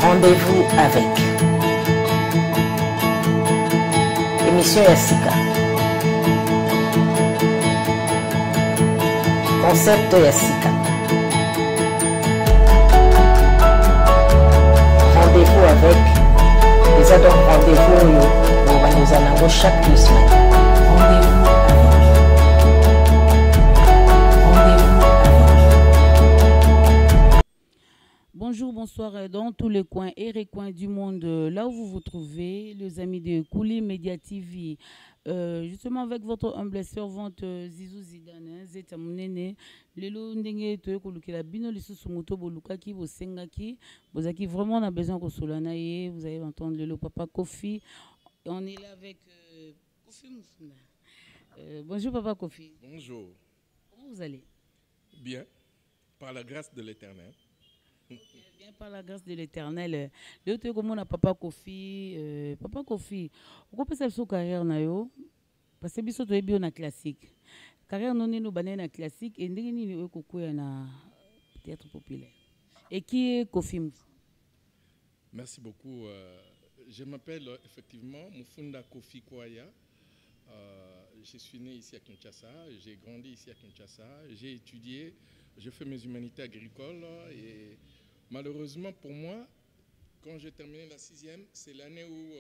Rendez-vous avec émission Yassika. Concept Yassika. Rendez-vous avec les adons rendez-vous nous allons chaque 2 semaines. Rendez-vous avec. Bonjour, bonsoir dans tous les coins et recoins du monde, là où vous vous trouvez, les amis de Kouli Media TV. Justement avec votre humble servante Zizou Zidane, Zeta Mounene, Lelo Ndenge Toyo Kolukela Bino Lisusu Moto Bolukaki, Bosengaki, Bozaki vraiment on a besoin de Solanaye, vous allez entendre Lelo Papa Kofi. On est là avec Kofi Moussuna. Bonjour Papa Kofi. Bonjour. Comment vous allez? Bien, par la grâce de l'Éternel. Okay, bien par la grâce de l'Éternel. Le truc comme on a Papa Kofi, on peut faire sa carrière na yo parce que biso to ebi na classique. Carrière non nous bané na classique et ndenge ni yo kokoya na théâtre populaire. Et qui est Kofi? Merci beaucoup. Je m'appelle effectivement Mufunda Kofi Kwaya. Je suis né ici à Kinshasa, j'ai grandi ici à Kinshasa, j'ai étudié, je fais mes humanités agricoles et malheureusement pour moi, quand j'ai terminé la 6e, c'est l'année où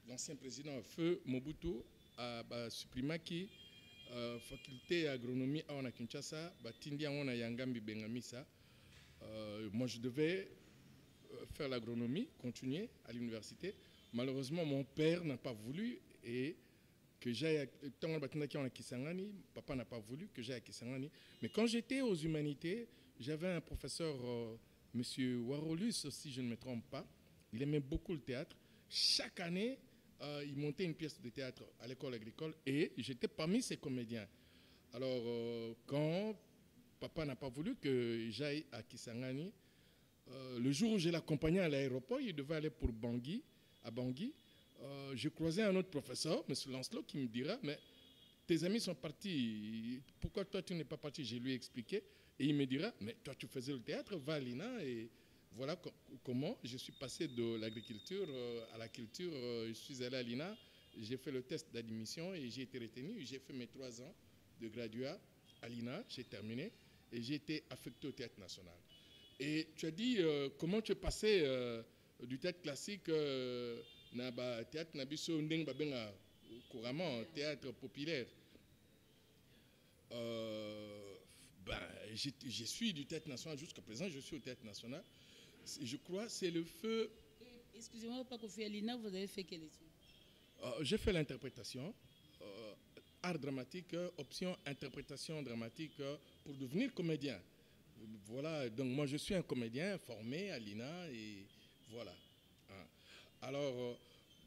l'ancien président Feu Mobutu a supprimé la faculté d'agronomie à Kinshasa, à Yangambi Bengamisa. Moi je devais faire l'agronomie, continuer à l'université. Malheureusement mon père n'a pas voulu et que j'aille à Kisangani, papa n'a pas voulu que j'aille à Kisangani. Mais quand j'étais aux humanités, j'avais un professeur, monsieur Warolus, si je ne me trompe pas. Il aimait beaucoup le théâtre. Chaque année, il montait une pièce de théâtre à l'école agricole et j'étais parmi ces comédiens. Alors, quand papa n'a pas voulu que j'aille à Kisangani, le jour où je l'accompagnais à l'aéroport, il devait aller pour Bangui, à Bangui. Je croisais un autre professeur, M. Lancelot, qui me dira, mais tes amis sont partis, pourquoi toi tu n'es pas parti? Je lui ai expliqué et il me dira, mais toi tu faisais le théâtre, va à l'INA et voilà comment je suis passé de l'agriculture à la culture. Je suis allé à l'INA, j'ai fait le test d'admission et j'ai été retenu. J'ai fait mes 3 ans de graduat à l'INA, j'ai terminé et j'ai été affecté au Théâtre National. Et tu as dit, comment tu es passé du théâtre classique na ba théâtre na biso ndeng ba benga couramment théâtre populaire. Je suis du théâtre national jusqu'à présent, je suis au théâtre national. Je crois c'est le feu. Excusez-moi, pas Kofi Alina, vous avez fait quelle étude? J'ai fait l'interprétation, art dramatique, option interprétation dramatique pour devenir comédien. Voilà, donc moi je suis un comédien formé à l'INA et voilà. Alors,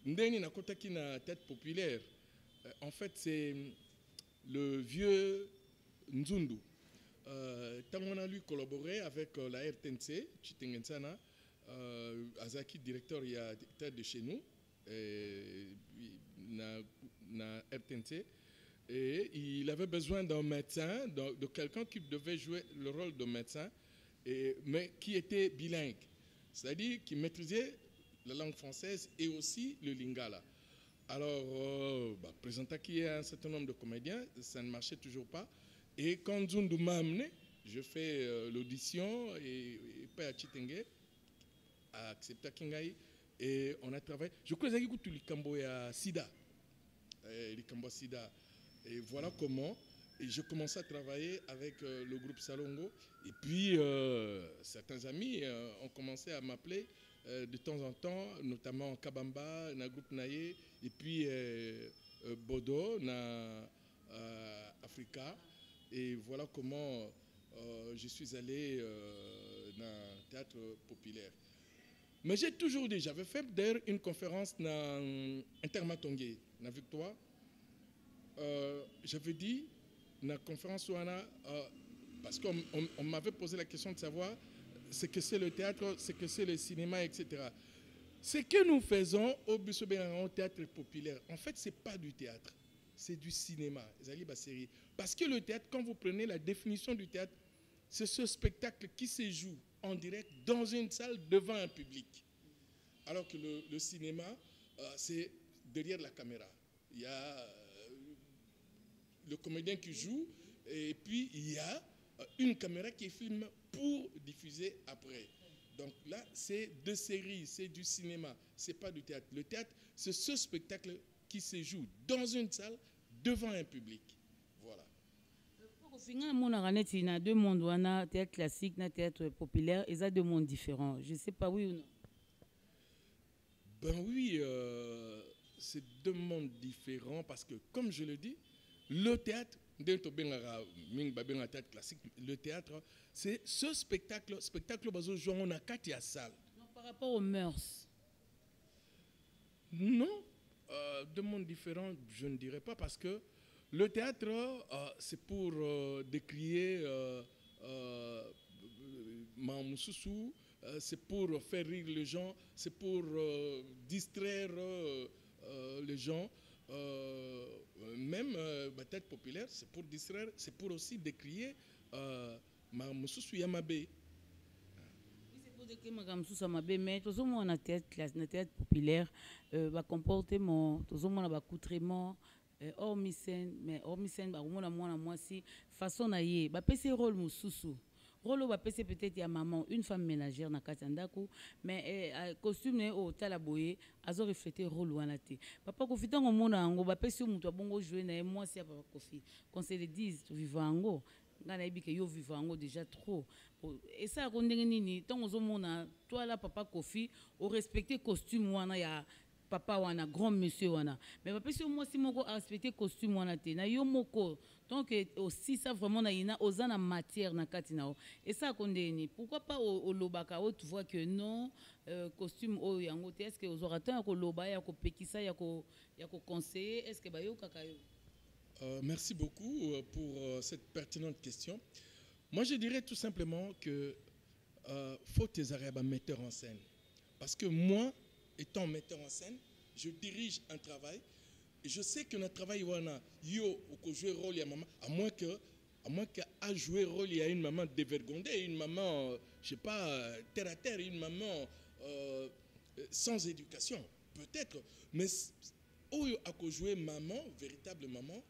Ndeni Nakotaki na tête populaire, en fait, c'est le vieux Nzundu. Tant on a lui collaboré avec la RTNC, Chitengensana, Azaki, directeur, il y a tête de chez nous, na RTNC, et il avait besoin d'un médecin, de quelqu'un qui devait jouer le rôle de médecin, mais qui était bilingue, c'est-à-dire qui maîtrisait la langue française et aussi le lingala. Alors, présentant qu'il y a un certain nombre de comédiens, ça ne marchait toujours pas. Et quand Nzundu m'a amené, je fais l'audition et Père Chitenge a accepté Kingai et on a travaillé. Je crois que c'est Likambo à Sida. Likambo Sida. Et voilà comment. Et je commençais à travailler avec le groupe Salongo. Et puis, certains amis ont commencé à m'appeler de temps en temps, notamment Kabamba, na groupe Naye, et puis Bodo, na Africa. Et voilà comment je suis allé dans le théâtre populaire. Mais j'ai toujours dit, j'avais fait d'ailleurs une conférence dans Intermatongé, dans Victoire. J'avais dit, dans la conférence parce qu'on m'avait posé la question de savoir ce que c'est le théâtre, ce que c'est le cinéma, etc. Ce que nous faisons au théâtre populaire, en fait, ce n'est pas du théâtre, c'est du cinéma. Parce que le théâtre, quand vous prenez la définition du théâtre, c'est ce spectacle qui se joue en direct dans une salle devant un public. Alors que le cinéma, c'est derrière la caméra. Il y a le comédien qui joue et puis il y a une caméra qui filme pour diffuser après. Donc là, c'est de séries, c'est du cinéma, c'est pas du théâtre. Le théâtre, c'est ce spectacle qui se joue dans une salle devant un public. Voilà. Il y a deux mondes, le théâtre classique et le théâtre populaire, et ça deux mondes différents. Je ne sais pas, oui ou non? Ben oui, c'est deux mondes différents parce que, comme je le dis, le théâtre, le théâtre, c'est ce spectacle basé sur on a quatre salles. Par rapport aux mœurs. Non, deux mondes différents, je ne dirais pas parce que le théâtre, c'est pour décrier Mamoussou, c'est pour faire rire les gens, c'est pour distraire les gens. Même la tête populaire, c'est pour distraire, c'est pour aussi décrier Mamoussou Yamabe. Mais tout le monde a théâtre populaire, va comportement, tout le monde a accoutrement, hors scène, mais hors scène, bah moi si façon naïe, bah pèse rôle moussou. Rôle va pèse peut-être y a maman, une femme ménagère na katandaku, mais costume au talaboye, azo refléter rôle wanate. Papa Kofi tant au monde ango, bah pèse muto bongo jouer na moi si papa Kofi. Quand c'est le 10 vivant ango. Que yo vivant déjà trop et ça nini tant aux mona toi là papa Kofi au respecter costume wana ya papa wana grand monsieur wana mais papa si moi si moko a respecter costume wana te na yo moko donc aussi ça vraiment na ina ozana matière na katina et ça kondeni pourquoi pas au lobaka tu vois que non costume o yango te est-ce que aux orateurs ko loba ya ko pekisa ya ko conseiller est-ce que ba yo kakayo? Merci beaucoup pour cette pertinente question. Moi, je dirais tout simplement que faut tes arabes metteur en scène. Parce que moi, étant metteur en scène, je dirige un travail et je sais que notre travail, yo, ou jouer rôle à maman, à moins qu'à jouer rôle, il y a une maman dévergondée, une maman, je sais pas, terre à terre, une maman sans éducation, peut-être. Mais où à jouer maman, véritable maman,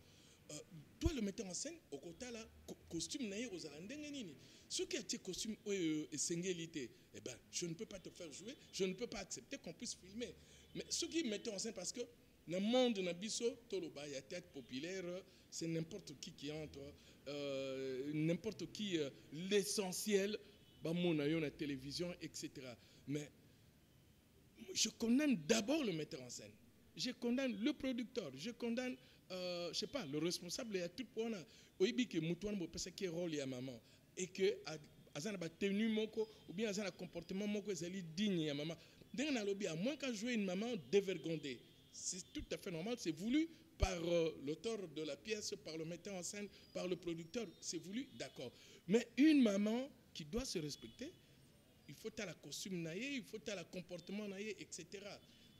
toi le metteur en scène au côté là costume naïe aux alandengeni ce qui est costume et singélité eh ben je ne peux pas te faire jouer, je ne peux pas accepter qu'on puisse filmer, mais ce qui metteur en scène parce que dans le monde na biso toloba ya théâtre populaire c'est n'importe qui entre n'importe qui l'essentiel ba mona yo na télévision etc. Mais je condamne d'abord le metteur en scène, je condamne le producteur, je condamne je sais pas, le responsable est à tout point. Oui, que Moutouane peut passer qui rôle à maman et que Azana ba tenue moko ou bien Azana comportement moko zali digne à maman. Dans la lobby à moins qu'à jouer une maman dévergondée. C'est tout à fait normal, c'est voulu par l'auteur de la pièce, par le metteur en scène, par le producteur, c'est voulu, d'accord. Mais une maman qui doit se respecter, il faut à la costume naïe, il faut à la comportement naïe, etc.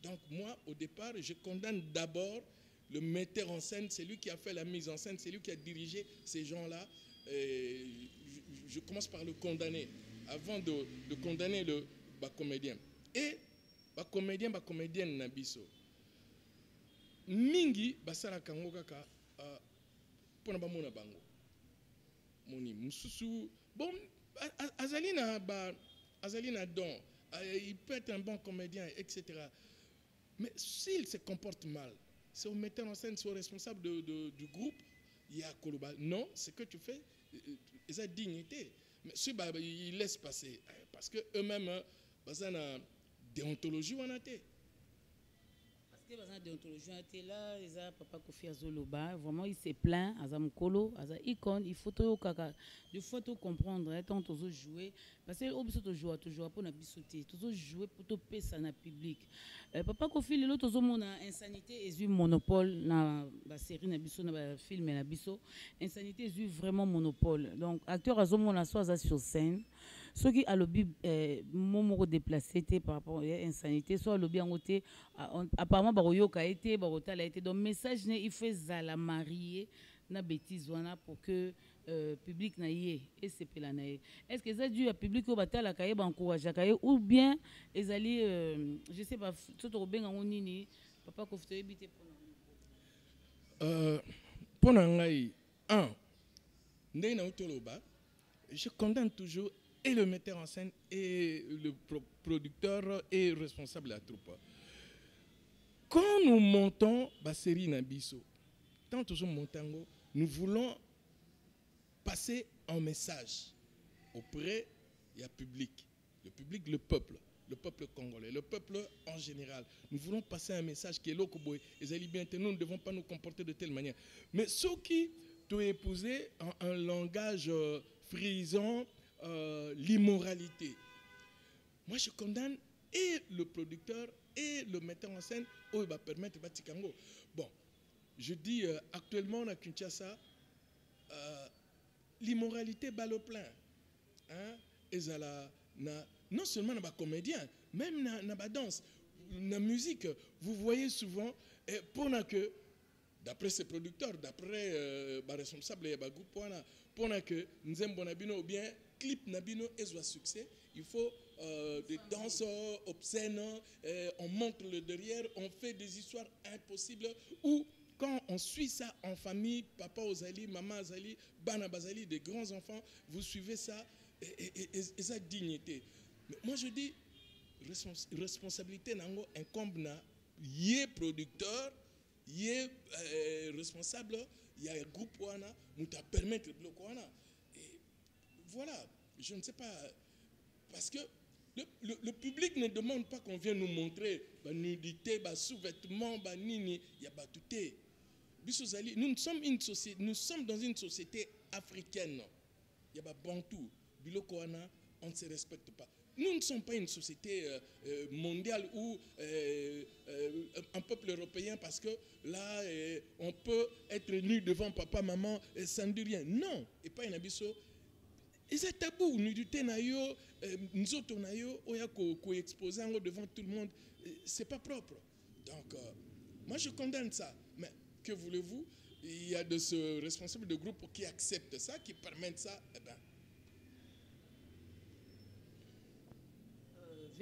Donc moi, au départ, je condamne d'abord le metteur en scène, c'est lui qui a fait la mise en scène, c'est lui qui a dirigé ces gens-là. Je commence par le condamner, avant de condamner le comédien. Et comédienne Nabiso. Mingi, basara kango kaka, pona ba mona bango. Moni mususu, bon, Azalina don, il peut être un bon comédien, etc. Mais s'il se comporte mal, c'est au metteur en scène, c'est au responsable du groupe, il y a Koloba. Non, ce que tu fais, ils ont dignité. Mais ceux ils laissent passer. Parce qu'eux-mêmes, ils ont une déontologie. Parce que dans la déontologie, là, ils ont papa Kofi Azoloba. Vraiment, il s'est plaint. Azamkolo, Azamikon. Il faut tout comprendre. Tant que jouer. Parce que on joue toujours pour n'abissoter. Toujours jouer pour te payer ça dans le public. Papa Kofi, l'autre monde a insanité et monopole dans la série Nabiso, dans le film Nabiso. Insanité est vraiment monopole. Donc, acteur Azomon a soit sur scène. Ceux qui a lobby moment déplacé par rapport à l'insanité, soit lobby en côté apparemment baroyoka a été barotal a été donc message il fait la marier na bêtise wana pour que public na ye esepela na ye. Est-ce que ça dû à public au batala kaye encourage kaye ou bien ezali je sais pas tout benga nini papa ko fte ebité pour ngai ndena utoloba je condamne toujours et le metteur en scène et le producteur et responsable de la troupe. Quand nous montons la série Nabiso, tant toujours montango, nous voulons passer un message auprès du public, le peuple congolais, le peuple en général. Nous voulons passer un message qui est là, nous ne devons pas nous comporter de telle manière. Mais ceux qui ont épousé un langage frisant, l'immoralité. Moi, je condamne et le producteur et le metteur en scène où il va permettre Batikango. Bon, je dis actuellement à Kinshasa, l'immoralité bat le plein. Hein? Et ça, non seulement dans les comédiens, même dans la danse, dans la musique, vous voyez souvent, pendant que, d'après ces producteurs, d'après les responsables et les groupes, pendant que nous avons ou bien clip nabino et un succès, il faut des danses obscènes, on montre le derrière, on fait des histoires impossibles où quand on suit ça en famille, papa Ozali, maman Ozali, Bana Bazali, des grands enfants, vous suivez ça et sa dignité. Mais moi je dis, responsabilité nango incombe na yé producteur, yé responsable, il y a un groupe wana, nous t'a permettre de bloquer wana. Voilà, je ne sais pas, parce que le public ne demande pas qu'on vienne nous montrer la nudité, les sous-vêtements, il y a tout. Nous sommes dans une société africaine. Il y a Bantou, Bilokoana, on ne se respecte pas. Nous ne sommes pas une société mondiale où un peuple européen, parce que là, on peut être nu devant papa, maman, sans dire rien. Non, et pas un abisso. Et c'est tabou, nudité nayo, nous autres nayo, on y a qu'on expose devant tout le monde, c'est pas propre. Donc, moi je condamne ça. Mais que voulez-vous? Il y a de ce responsable de groupe qui accepte ça, qui permettent ça. Eh ben.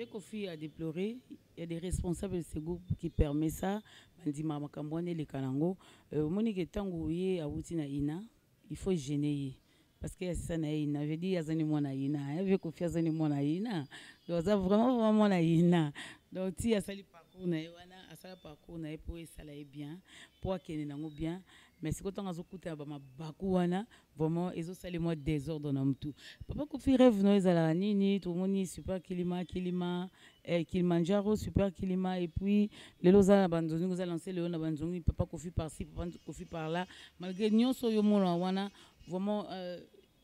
Kofi a déploré, il y a des responsables de ce groupe qui permettent ça. Mandima Makambouane le Kanango, Monique Tango yé a na ina, il faut gêner. Parce que ça na ina, je dis yazani mona ina, avec Kofi yazani mona ina, donc ça vraiment mona ina. Donc si a sali parcours na wana, a sali parcours na pour ça là bien, pour qu'elle n'ango bien. Mais c'est quand on a écouté ma bakouana, vraiment, ils ont salé moi désordre dans tout. Papa Kofi rêve nous à nini, tout le monde super Kilimanjaro super Kilima et puis les loza abandonné, nous a lancé le abandonné, papa Kofi par-ci, papa Kofi par-là. Malgré nous so yo mona wana, vraiment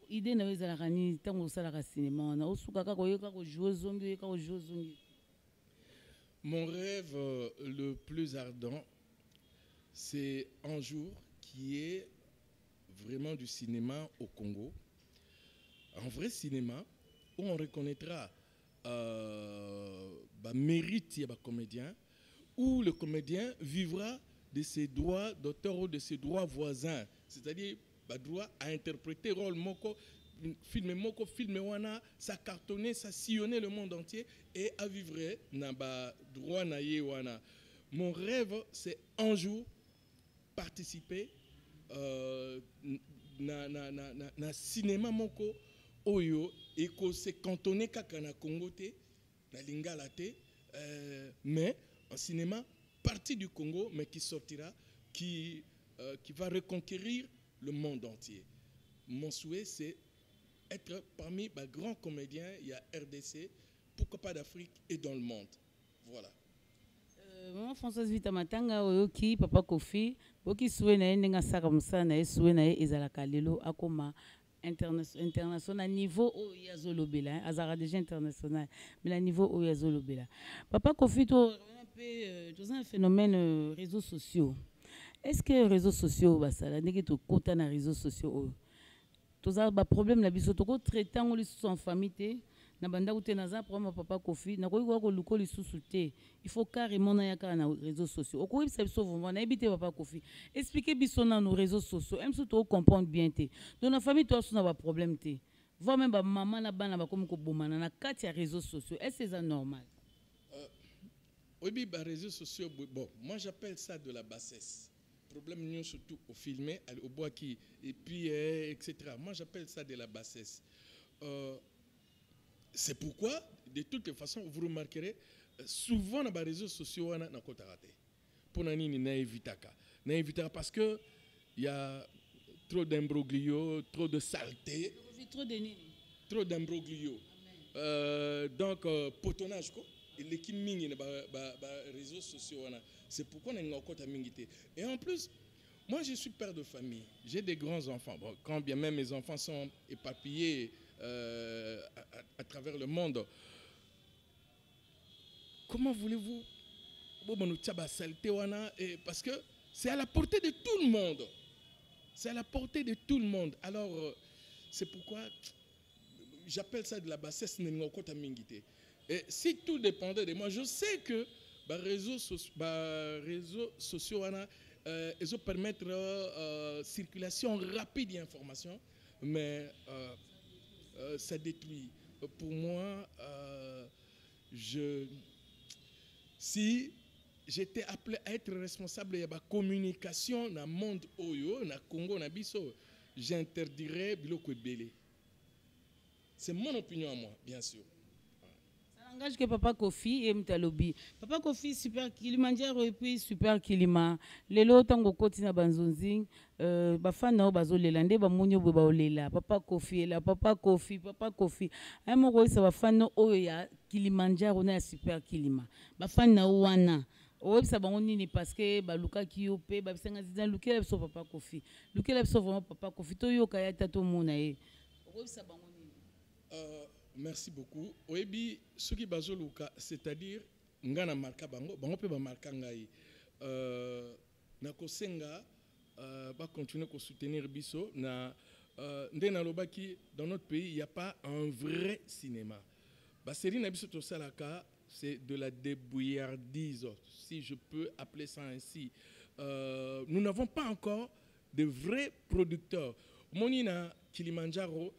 idée na à la rani, tant au sala cinéma, na osuka ka jouer zongi, ka jouer zongi. Mon rêve le plus ardent, c'est un jour qui est vraiment du cinéma au Congo, un vrai cinéma où on reconnaîtra mérite des comédiens, où le comédien vivra de ses droits d'auteur ou de ses droits voisins, c'est-à-dire droit à interpréter rôle moko, film wana, ça cartonner, ça sillonner le monde entier et à vivre na droit na ye wana. Mon rêve, c'est un jour participer na cinéma moko oyo et que c'est cantonné kaka na Congo te na Lingala te mais un cinéma parti du Congo mais qui sortira qui va reconquérir le monde entier. Mon souhait c'est être parmi les grands comédiens, il y a RDC, pourquoi pas d'Afrique et dans le monde. Voilà. Maman Françoise Vitamatanga oyoki papa Kofi oki soué na ndenga saka musana e soué na ezalaka lelo akoma international niveau o yazolobela azara déjà international mais la niveau o yazolobela papa Kofi to un peu un phénomène réseaux sociaux. Est-ce que les réseaux sociaux basala ndenge to kota na réseaux sociaux to za ba problème na biso to ko traitant ngoli en famille na banda ute naza problème papa Kofi na koyi ko luko lisusu te il faut carrément na yaka na réseaux sociaux okoyi bisa biso vraiment na ebité papa Kofi expliquer biso na nos réseaux sociaux même si to comprendre bien te dans la famille toi na ba problème te voir même ba maman na bana ba comme ko bomana na kati ya réseaux sociaux est-ce que c'est normal? Oui, les réseaux sociaux, bon, moi j'appelle ça de la bassesse. Problème nous surtout au filmer, au bois qui et puis etc. Moi j'appelle ça de la bassesse. C'est pourquoi de toutes les façons vous remarquerez souvent dans les réseaux sociaux on a raté. Pour nani na évitaka parce que il y a trop d'imbroglio, trop de saleté, trop d'imbroglio. Donc potonnage quoi. L'équipe mingi na réseaux sociaux c'est pourquoi on a encore ta mingité. Et en plus moi je suis père de famille, j'ai des grands enfants. Bon, quand bien même mes enfants sont éparpillés à travers le monde. Comment voulez-vous parce que c'est à la portée de tout le monde. C'est à la portée de tout le monde. Alors c'est pourquoi j'appelle ça de la bassesse. Et si tout dépendait de moi, je sais que les réseaux sociaux ils permettent circulation rapide d'informations, mais ça détruit. Pour moi, si j'étais appelé à être responsable de la communication dans le monde Oyo, dans le Congo, dans Bisso, j'interdirais Biloko Ebele. C'est mon opinion à moi, bien sûr. Engage que papa Kofi et Mtalobi. Papa Kofi super Kilimanjaro et puis super Kilima. Lelo tango koti na banzonzing bafana bazolela nde bamunyo bwe baolela. Papa Kofi la papa Kofi. Ay mo ko sa bafana oyo ya Kilimanjaro na super Kilima. Bafana wana. Oyebisa bango nini parce que baluka kiyo pe babisanga zizan lukela biso papa Kofi. Lukela biso vraiment papa Kofi to yoka ya tato mona ye. Oyebisa bango nini? Merci beaucoup. Oebi soki bazoluka, c'est-à-dire ngana marka bango pe ba marka ngai. Na kosenga ba continuer ko soutenir biso na ndena lobaki dans notre pays, il y a pas un vrai cinéma. Ba série na biso to salaka, c'est de la débrouillardise, si je peux appeler ça ainsi. Nous n'avons pas encore de vrais producteurs. Monina Kilimanjaro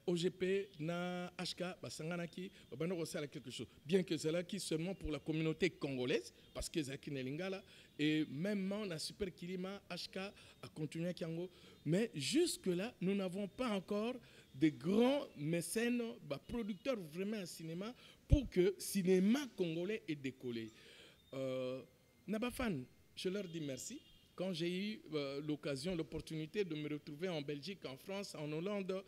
OGP na HK basanganaki babano sala quelque chose, bien que c'est là qui seulement pour la communauté congolaise parce que Zaki Nelingala et même na Super Kilima HK a continué Kiango, mais jusque là nous n'avons pas encore de grands mécènes producteurs vraiment un cinéma pour que cinéma congolais ait décollé. Nabafan, je leur dis merci. Quand j'ai eu l'occasion, l'opportunité de me retrouver en Belgique, en France, en Hollande,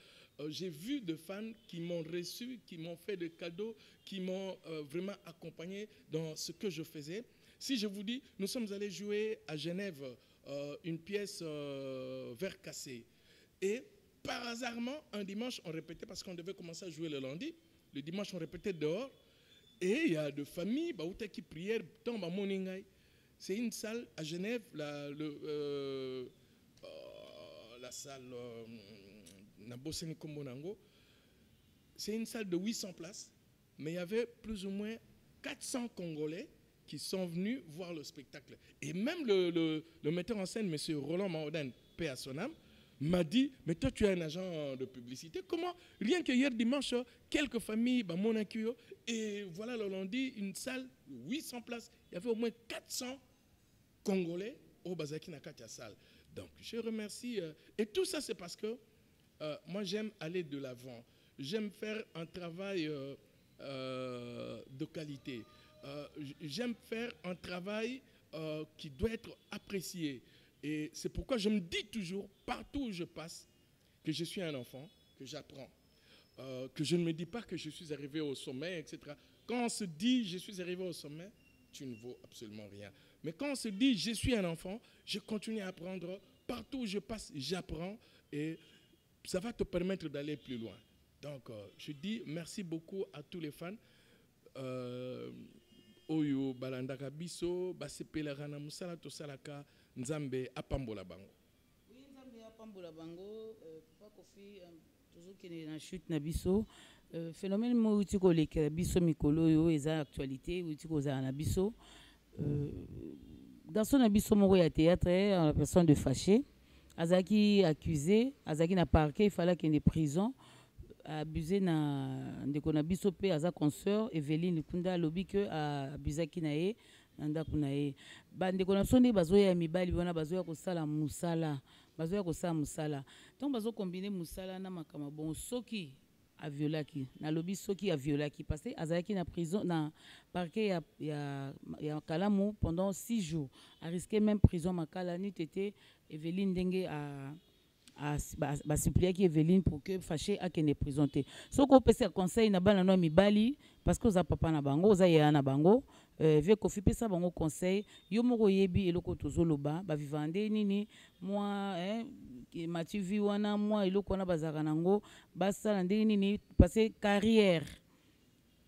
j'ai vu des fans qui m'ont reçu, qui m'ont fait des cadeaux, qui m'ont vraiment accompagné dans ce que je faisais. Si je vous dis, nous sommes allés jouer à Genève une pièce Verre cassé. Et par hasardement, un dimanche, on répétait parce qu'on devait commencer à jouer le lundi. Le dimanche, on répétait dehors. Et il y a des familles qui prièrent, tombent à Moningaï. C'est une salle à Genève, la salle Naboseni Kombonango. C'est une salle de 800 places, mais il y avait plus ou moins 400 Congolais qui sont venus voir le spectacle. Et même le metteur en scène, M. Roland Maoden, paix à son âme, m'a dit, mais toi tu es un agent de publicité, comment? Rien que hier dimanche, quelques familles, Monakio, et voilà le lundi, une salle, 800 places, il y avait au moins 400 Congolais au Bazaki Nakatia salle. Donc je remercie. Et tout ça c'est parce que moi j'aime aller de l'avant. J'aime faire un travail de qualité. J'aime faire un travail qui doit être apprécié. Et c'est pourquoi je me dis toujours, partout où je passe, que je suis un enfant, que j'apprends. Que je ne me dis pas que je suis arrivé au sommet, etc. Quand on se dit je suis arrivé au sommet, tu ne vaux absolument rien. Mais quand on se dit je suis un enfant, je continue à apprendre. Partout où je passe, j'apprends et ça va te permettre d'aller plus loin. Donc, je dis merci beaucoup à tous les fans. Oyo balandaka biso, basepelaka na musala to salaka, Nzambe apambola bango. Oui, Nzambe apambola bango. Papa Kofi, toujours qu'il y a une chute na biso phénomène mo uti ko leka biso mikolo yo eza actualité uti ko za na biso garçon na biso moko ya théâtre la personne de fâché azaki accusé azaki na parquet il fallait qu'il y ait prison abusé na ndeko na biso pe aza consoeur Evelyne Kunda lobi que abusaki na ye na ndako na ye bandeko na biso nde bazoya mibali wana bazoya kosala musala donc bazo combiner musala na makama bon soki aviolaki na lobi soki aviolaki parce que azalaki na prison na parquet ya Kalamu pendant 6 jours a risqué même prison makala ni tete Evelyne ndenge suppliaki Evelyne pour que fâché akende présenté soko opesa conseil na bana no mibali parce que oza papa na bango oza yaya na bango vie kofi pesa bango conseil yo moko yebi eloko tozoloba ba vivande nini moi Mathieu vi wana moi eloko wana bazaka nango basala ndenge nini parce que carrière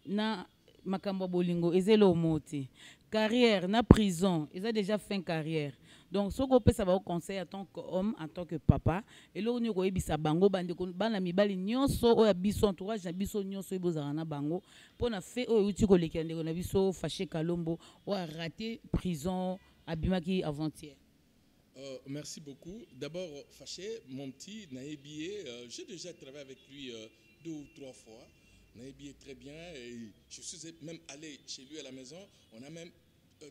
na makambo bolingo ezelo moti carrière na prison eza déjà fin carrière. Donc, ce qu'on peut savoir conseil en tant qu'homme, en tant que papa, et là, on a dit bango bande bana mibali nyonso o ya biso entourage na biso nyonso ibozana na bango pour na fait o uti ko lekende ko na biso fâché Kalombo o a raté prison abimaki avant-hier. Merci beaucoup. D'abord, fâché, mon petit Naébié, j'ai déjà travaillé avec lui 2 ou 3 fois. Naébié très bien. Et je suis même allé chez lui à la maison. On a même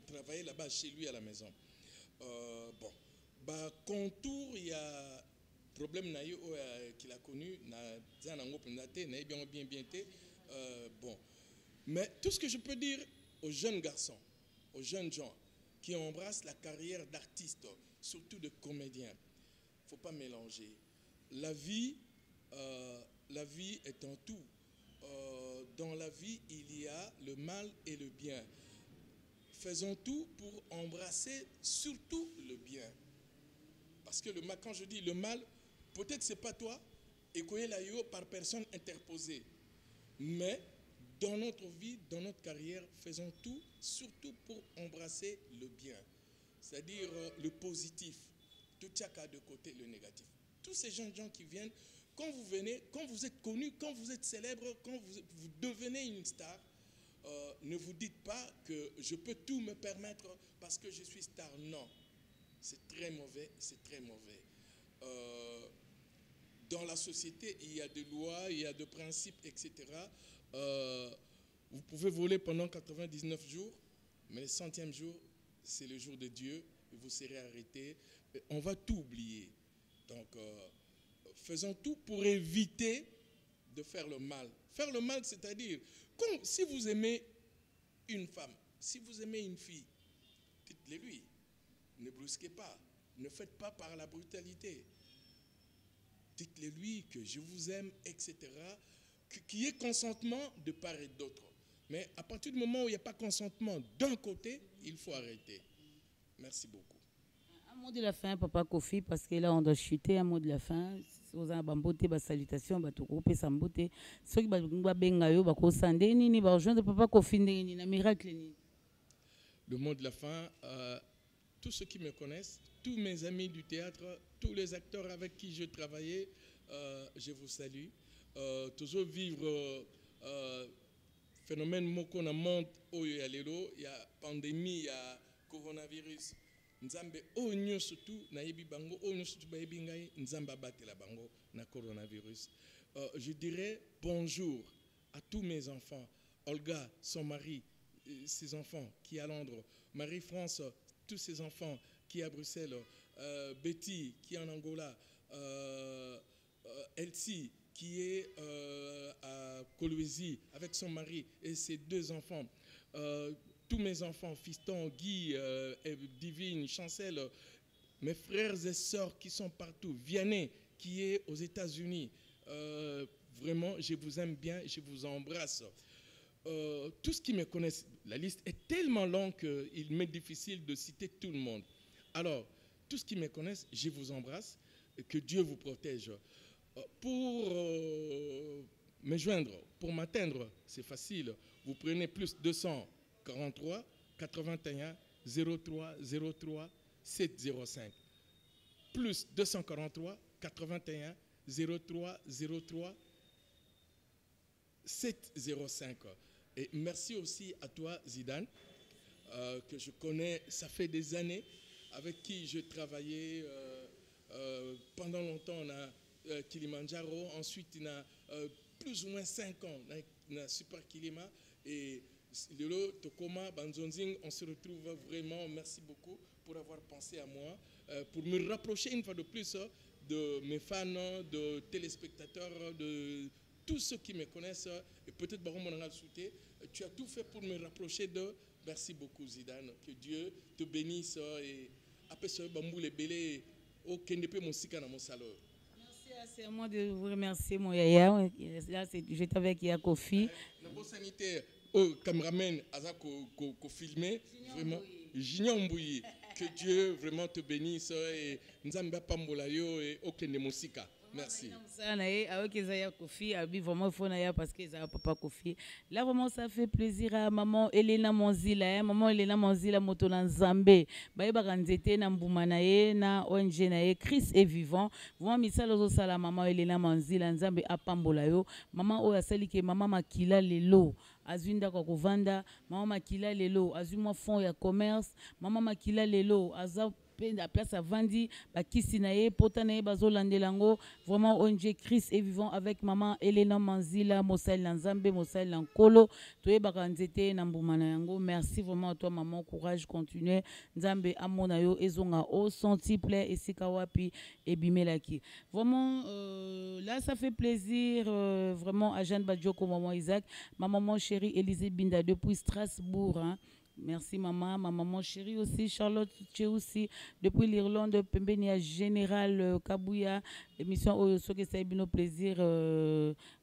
travaillé là-bas chez lui à la maison. Bon, bah contour il y a problème naïo qu'il a connu bon, mais tout ce que je peux dire aux jeunes garçons, aux jeunes gens qui embrassent la carrière d'artiste, surtout de comédien, faut pas mélanger. La vie est en tout. Dans la vie, il y a le mal et le bien. Faisons tout pour embrasser surtout le bien. Parce que le mal, quand je dis le mal, peut-être c'est pas toi, et qu'on est là par personne interposée. Mais dans notre vie, dans notre carrière, faisons tout surtout pour embrasser le bien. C'est-à-dire le positif. Tout chacun de côté le négatif. Tous ces jeunes gens qui viennent, quand vous venez, quand vous êtes connu, quand vous êtes célèbre, quand vous devenez une star, ne vous dites pas que je peux tout me permettre parce que je suis star. Non, c'est très mauvais, c'est très mauvais. Dans la société, il y a des lois, il y a des principes, etc. Vous pouvez voler pendant 99 jours, mais le 100e jour, c'est le jour de Dieu, vous serez arrêté. On va tout oublier. Donc, faisons tout pour éviter de faire le mal. Faire le mal, c'est-à-dire, si vous aimez une femme, si vous aimez une fille, dites-le lui. Ne brusquez pas. Ne faites pas par la brutalité. Dites-le lui que je vous aime, etc. Qu'il y ait consentement de part et d'autre. Mais à partir du moment où il n'y a pas consentement d'un côté, il faut arrêter. Merci beaucoup. Un mot de la fin, Papa Kofi, parce que là, on doit chuter. Un mot de la fin. Aux bambote, ba salutation, ba to groupe sambote. Ceux qui ba benga yo ba ko sande nini ba rejoindre Papa Kofi nini na miracle ni. Le mot de la fin, tous ceux qui me connaissent, tous mes amis du théâtre, tous les acteurs avec qui je travaillais, je vous salue. Toujours vivre phénomène moko na monde oyo ya lelo, il y a pandémie, il y a coronavirus. Nzambe onyo surtout na yebi bango onyo surtout ba yebi ngai nzamba batela bango na coronavirus. Je dirais bonjour à tous mes enfants, Olga, son mari, ses enfants qui est à Londres, Marie-France, tous ses enfants qui est à Bruxelles, Betty qui est en Angola, Elsie qui est à Kolwezi avec son mari et ses 2 enfants. Tous mes enfants, Fiston, Guy, Divine, Chancel, mes frères et sœurs qui sont partout, Vianney qui est aux États-Unis, vraiment, je vous aime bien, je vous embrasse. Tous ceux qui me connaissent, la liste est tellement longue qu'il m'est difficile de citer tout le monde. Alors, tous ceux qui me connaissent, je vous embrasse et que Dieu vous protège. Pour me joindre, pour m'atteindre, c'est facile. Vous prenez plus 243 81 03 03 705. Plus 243 81 03 03 705. Et merci aussi à toi, Zidane, que je connais, ça fait des années, avec qui je travaillais pendant longtemps. On a Kilimandjaro, ensuite il y a plus ou moins 5 ans, on a Super Kilima, et Lolo Tokoma, Banzonzing, on se retrouve vraiment. Merci beaucoup pour avoir pensé à moi, pour me rapprocher une fois de plus de mes fans, de téléspectateurs, de tous ceux qui me connaissent, et peut-être Baron Monanga Souté. Tu as tout fait pour me rapprocher de. Merci beaucoup, Zidane. Que Dieu te bénisse et après ce bambou les belés au Kendepe Monsika dans mon salon. C'est à moi de vous remercier, mon Yaya. Là, j'étais avec Yakofi. La sanitaire, au caméraman, ko filmé, vraiment, Junior Mbouyi. Que Dieu vraiment te bénisse et Nzamba Pambolayo et au Kende Monsika. Merci. Parce que papa Kofi. Là, vraiment, ça fait plaisir à maman Elena Monzila. Maman Elena Monzila, Motolan Zambé. Baïba Ganzete, Namboumanae, na ONG Nae, Chris est vivant. Vraiment, Misalo Sala, maman Elena Monzila, Nzambé, Apambolayo. Maman Oyasalike, maman Makila Lelo. Azunda Kokovanda, maman Makila Lelo. Azuma Fond ya Commerce, maman Makila Lelo. Azap. La place à Vandi, Kisinae, Potanae, Bazolandelango, vraiment ONG Chris est vivant avec maman Elena Manzila, Mosaïl Lanzambe, Mosaïl Lankolo, Toye Bakanzete, Namboumanayango. Merci vraiment à toi, maman. Courage, continue. Nzambe, Amonayo, Ezonga, O, Santiple, Esikawapi, et Bimelaki. Vraiment, là, ça fait plaisir, vraiment, à Jeanne Badjoko, maman Isaac, ma maman chérie Élisée Binda, depuis Strasbourg, hein. Merci maman, ma maman chérie aussi, Charlotte Tché aussi, depuis l'Irlande, Pembenia Général Kabouya, émission Oyoso que ça a bien plaisir,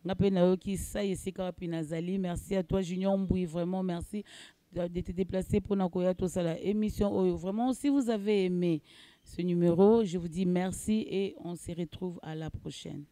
Napenaoki, ça y est, Nazali, merci à toi Junior Mboui, vraiment merci de te déplacer pour Nakoya tout ça la émission Oyo. Vraiment, si vous avez aimé ce numéro, je vous dis merci et on se retrouve à la prochaine.